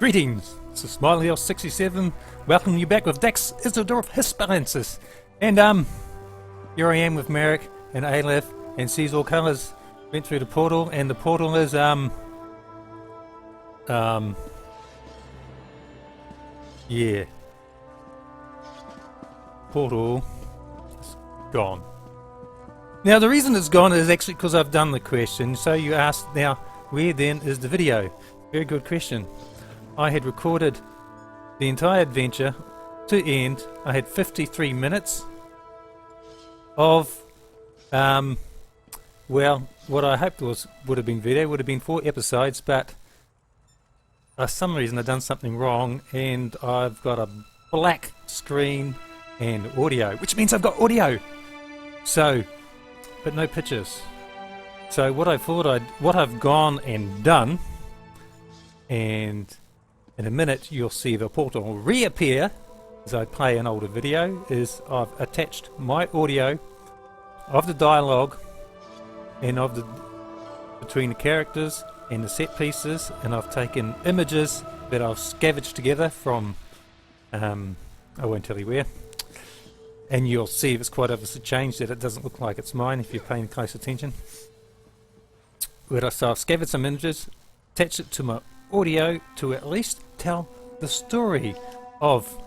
Greetings, this is smilejos67, welcoming you back with Dax Isidoreth Hispalensis. And here I am with Merrick and Aleph and Sees-All-Colors. Went through the portal, and the portal is yeah. Portal is gone. Now the reason it's gone is actually because I've done the question. So you asked, now where then is the video? Very good question. I had recorded the entire adventure to end. I had 53 minutes of well, what I hoped would have been video, would have been 4 episodes, but for some reason I've done something wrong and I've got a black screen and audio, which means I've got audio, so but no pictures. So what I've gone and done, and in a minute you'll see the portal reappear as I play an older video, is I've attached my audio of the dialogue and of the between the characters and the set pieces, and I've taken images that I've scavenged together from I won't tell you where, and you'll see if it's quite obviously changed, that it doesn't look like it's mine if you're paying close attention. So I've scavenged some images, attached it to my audio to at least tell the story of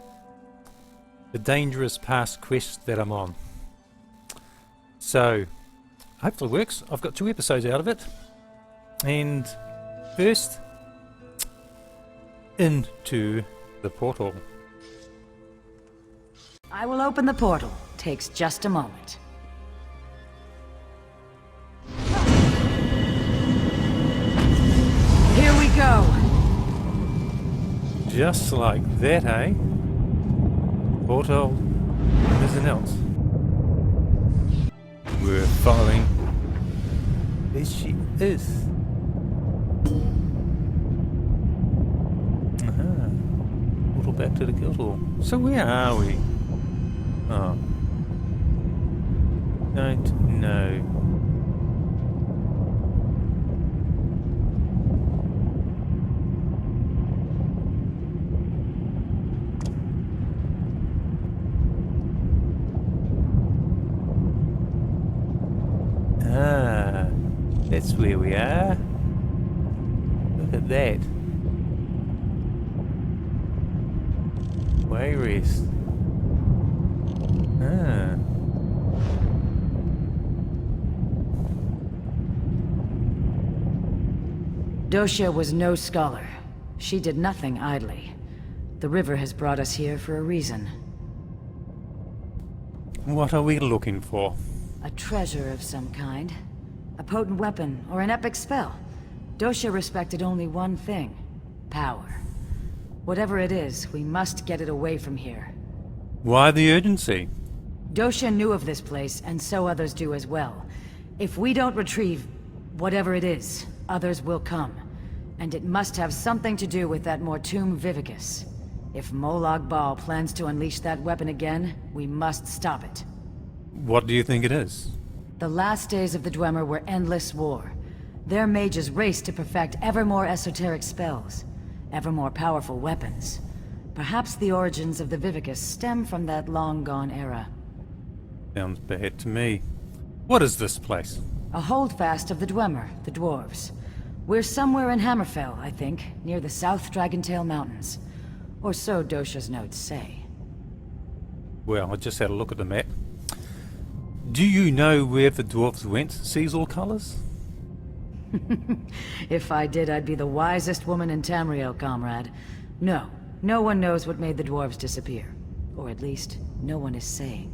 the dangerous past quest that I'm on. So hopefully it works. I've got 2 episodes out of it, and first into the portal. I will open the portal. Takes just a moment. Here we go. Just like that, eh? Portal Mzeneldt. We're following. There she is. Portal back to the Guildhall. So where are we? Oh. Don't know. Ah, that's where we are. Look at that. Wayrest. Ah. Doshia was no scholar. She did nothing idly. The river has brought us here for a reason. What are we looking for? A treasure of some kind. A potent weapon or an epic spell. Doshia respected only one thing. Power. Whatever it is, we must get it away from here. Why the urgency? Doshia knew of this place, and so others do as well. If we don't retrieve whatever it is, others will come. And it must have something to do with that Mortuum Vivicus. If Molag Bal plans to unleash that weapon again, we must stop it. What do you think it is? The last days of the Dwemer were endless war. Their mages raced to perfect ever more esoteric spells, ever more powerful weapons. Perhaps the origins of the Vivicus stem from that long-gone era. Sounds bad to me. What is this place? A holdfast of the Dwemer, the dwarves. We're somewhere in Hammerfell, I think, near the South Dragontail Mountains. Or so Dosha's notes say. Well, I just had a look at the map. Do you know where the dwarves went, Sees-All-Colors? If I did, I'd be the wisest woman in Tamriel, comrade. No, no one knows what made the dwarves disappear. Or at least, no one is saying.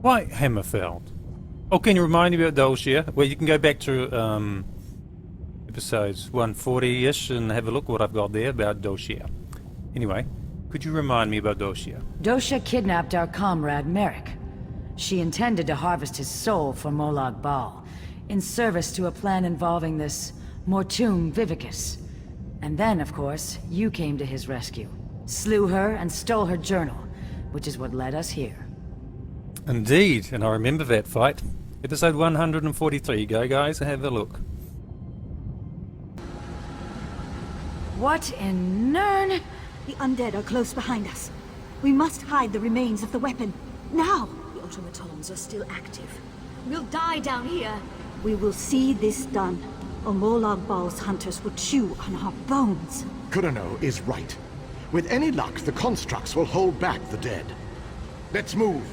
Why Hammerfell? Oh, can you remind me about Doshia? Well, you can go back to episodes 140-ish and have a look what I've got there about Doshia. Anyway, could you remind me about Doshia? Doshia kidnapped our comrade, Merrick. She intended to harvest his soul for Molag Bal, in service to a plan involving this Mortuum Vivicus. And then, of course, you came to his rescue, slew her and stole her journal, which is what led us here. Indeed, and I remember that fight. Episode 143, go guys, have a look. What in Nern? The undead are close behind us. We must hide the remains of the weapon. Now! The automatons are still active. We'll die down here. We will see this done, or Molag Bal's hunters will chew on our bones. Kurano is right. With any luck, the constructs will hold back the dead. Let's move.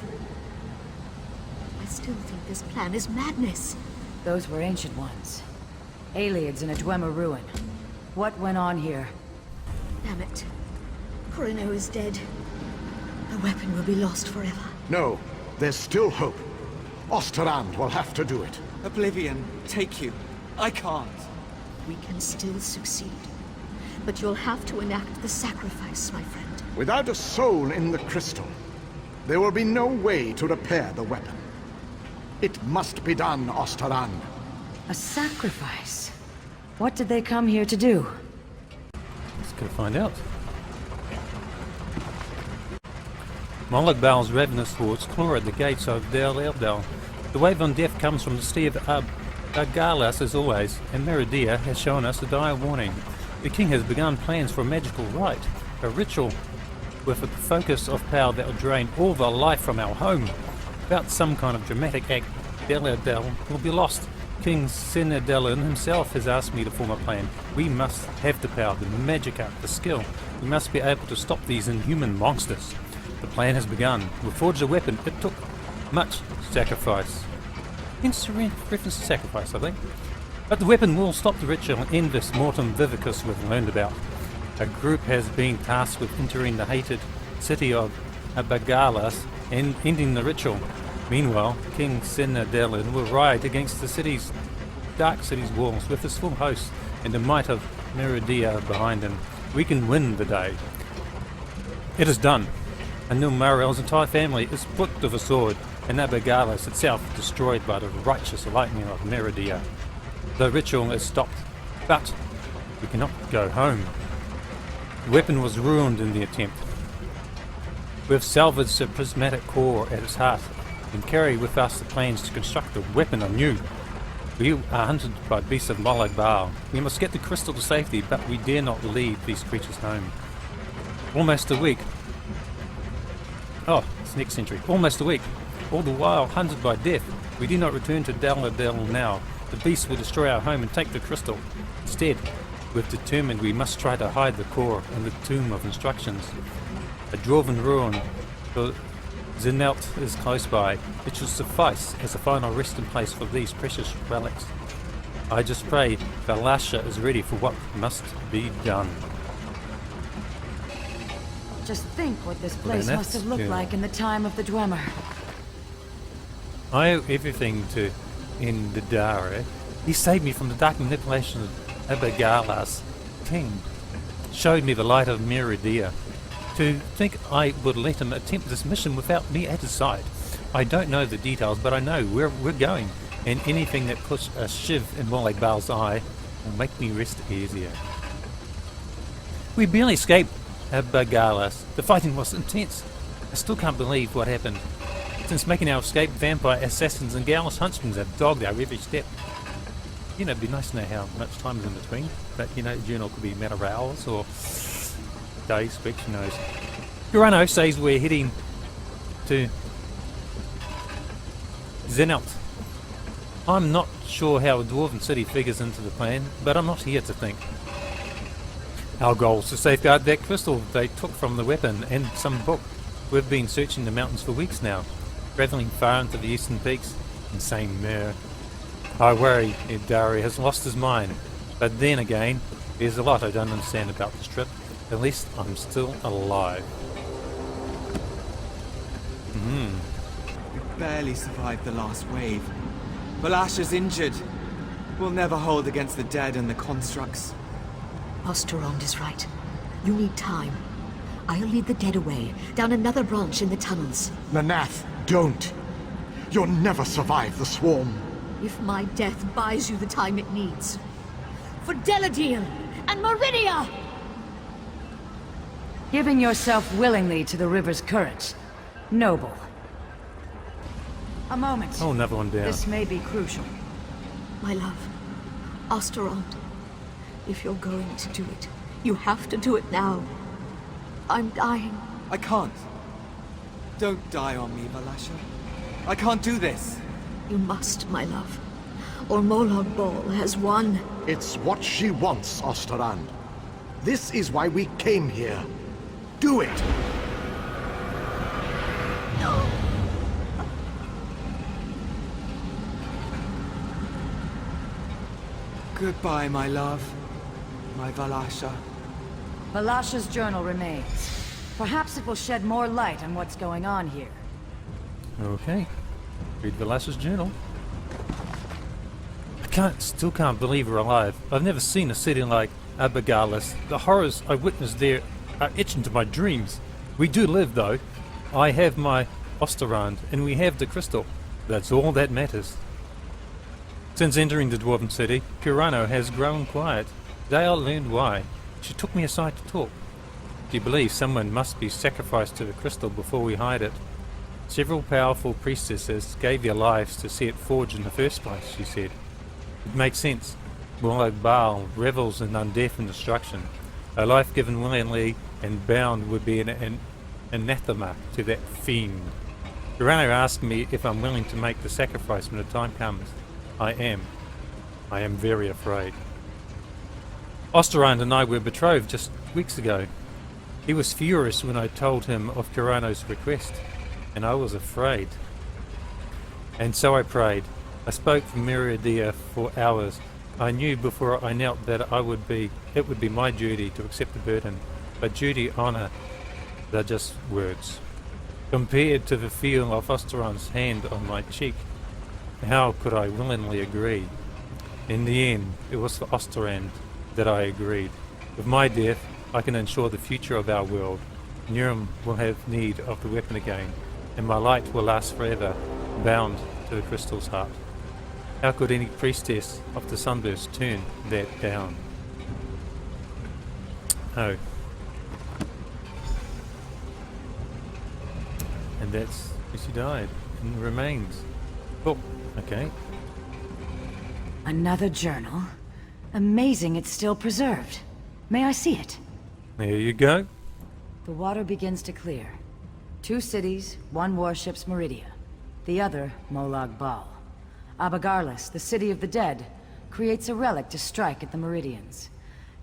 I still think this plan is madness. Those were ancient ones. Aliens in a Dwemer ruin. What went on here? Damn it. Corino is dead. The weapon will be lost forever. No, there's still hope. Osterrand will have to do it. Oblivion, take you. I can't. We can still succeed. But you'll have to enact the sacrifice, my friend. Without a soul in the crystal, there will be no way to repair the weapon. It must be done, Osterrand. A sacrifice? What did they come here to do? Let's go find out. Molag Bal's ravenous hordes claw at the gates of Del Eldal. The wave on death comes from the sea of Bagalas as always, and Meridia has shown us a dire warning. The king has begun plans for a magical rite, a ritual with a focus of power that will drain all the life from our home. Without some kind of dramatic act, Del Eldal will be lost. King Mzeneldt himself has asked me to form a plan. We must have the power, the magic art, the skill. We must be able to stop these inhuman monsters. The plan has begun. We'll forge a weapon. It took much sacrifice. Hence reference to sacrifice, I think. But the weapon will stop the ritual and end this Mortuum Vivicus we've learned about. A group has been tasked with entering the hated city of Bagalas and ending the ritual. Meanwhile, King Mzeneldt will ride against the dark city's walls with his full host and the might of Meridia behind him. We can win the day. It is done. Anil Marel's entire family is put to the sword, and Bagalas itself destroyed by the righteous lightning of Meridia. The ritual is stopped, but we cannot go home. The weapon was ruined in the attempt. We've salvaged the prismatic core at its heart and carry with us the plans to construct the weapon anew. We are hunted by beasts of Molag Bal. We must get the crystal to safety, but we dare not leave these creatures home. Almost a week. Oh, it's next century. Almost a week. All the while hunted by death. We do not return to Daladel now. The beasts will destroy our home and take the crystal. Instead, we've determined we must try to hide the core in the Tomb of Instructions. A dwarven ruin. The Mzeneldt is close by. It should suffice as a final resting place for these precious relics. I just pray Valasha is ready for what must be done. Just think what this place must have looked like in the time of the Dwemer. I owe everything to Indidare. He saved me from the dark manipulation of Abagalas. King showed me the light of Meridia. To think I would let him attempt this mission without me at his side. I don't know the details, but I know where we're going, and anything that puts a shiv in Molag Bal's eye will make me rest easier. We barely escaped Bagalas. The fighting was intense. I still can't believe what happened. Since making our escape, vampire assassins and Gallus huntsmen have dogged our every step. You know, it'd be nice to know how much time is in between. But, you know, the journal could be a matter of hours or days, weeks, who knows. Kurano says we're heading to Mzeneldt. I'm not sure how a dwarven city figures into the plan, but I'm not here to think. Our goal is to safeguard that crystal they took from the weapon and some book. We've been searching the mountains for weeks now, travelling far into the eastern peaks. Insane mare. I worry Dari has lost his mind, but then again, there's a lot I don't understand about this trip. At least I'm still alive. We barely survived the last wave. Valasha's injured. We'll never hold against the dead and the constructs. Osterrand is right. You need time. I'll lead the dead away, down another branch in the tunnels. Nanath, don't. You'll never survive the swarm. If my death buys you the time it needs. For Deladil and Meridia! Giving yourself willingly to the river's current. Noble. A moment. Oh, another one down. This may be crucial. My love, Osterrand, if you're going to do it, You have to do it now. I'm dying. I can't. Don't die on me, Valasha. I can't do this. You must, my love. Or Molag Bal has won. It's what she wants, Osterrand. This is why we came here. Do it! Goodbye, my love. My Valasha. Valasha's journal remains. Perhaps it will shed more light on what's going on here. Okay. Read Valasha's journal. Still can't believe we're alive. I've never seen a city like Abergalis. The horrors I witnessed there are etched into my dreams. We do live, though. I have my Osterrand, and we have the crystal. That's all that matters. Since entering the Dwarven city, Kurano has grown quiet. Dale learned why. She took me aside to talk. She believes someone must be sacrificed to the crystal before we hide it. Several powerful priestesses gave their lives to see it forged in the first place, she said. It makes sense. Molag Bal revels in undeath and destruction. A life given willingly and bound would be an anathema to that fiend. Kurano asked me if I'm willing to make the sacrifice when the time comes. I am. I am very afraid. Osterrand and I were betrothed just weeks ago. He was furious when I told him of Kurano's request, and I was afraid. And so I prayed. I spoke for Meridia for hours. I knew before I knelt that it would be my duty to accept the burden, but duty, honour, they're just words. Compared to the feel of Osterrand's hand on my cheek, how could I willingly agree? In the end, it was for Osterrand that I agreed. With my death, I can ensure the future of our world. Nurem will have need of the weapon again, and my light will last forever, bound to the crystal's heart. How could any priestess of the sunburst turn that down? Oh. And that's where she died, in the remains. Oh, okay. Another journal? Amazing it's still preserved. May I see it? There you go. The water begins to clear. 2 cities, 1 warship's Meridia. The other, Molag Bal. Abergalis, the city of the dead, creates a relic to strike at the Meridians.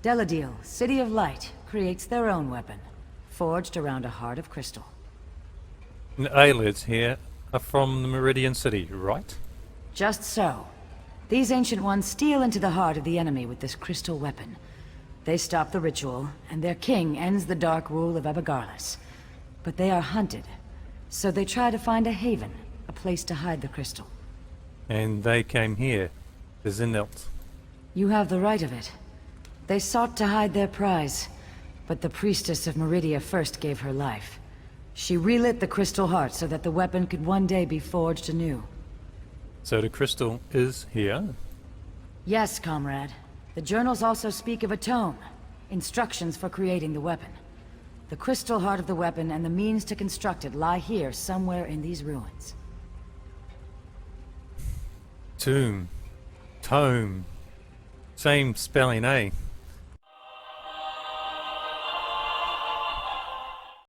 Deladil, city of light, creates their own weapon, forged around a heart of crystal. The Aelids here are from the Meridian city, right? Just so. These ancient ones steal into the heart of the enemy with this crystal weapon. They stop the ritual, and their king ends the dark rule of Abergalis. But they are hunted, so they try to find a haven, a place to hide the crystal. And they came here, to Mzeneldt. You have the right of it. They sought to hide their prize, but the priestess of Meridia first gave her life. She relit the crystal heart so that the weapon could one day be forged anew. So the crystal is here? Yes, comrade. The journals also speak of a tome, instructions for creating the weapon. The crystal heart of the weapon and the means to construct it lie here somewhere in these ruins. Tome. Same spelling, eh?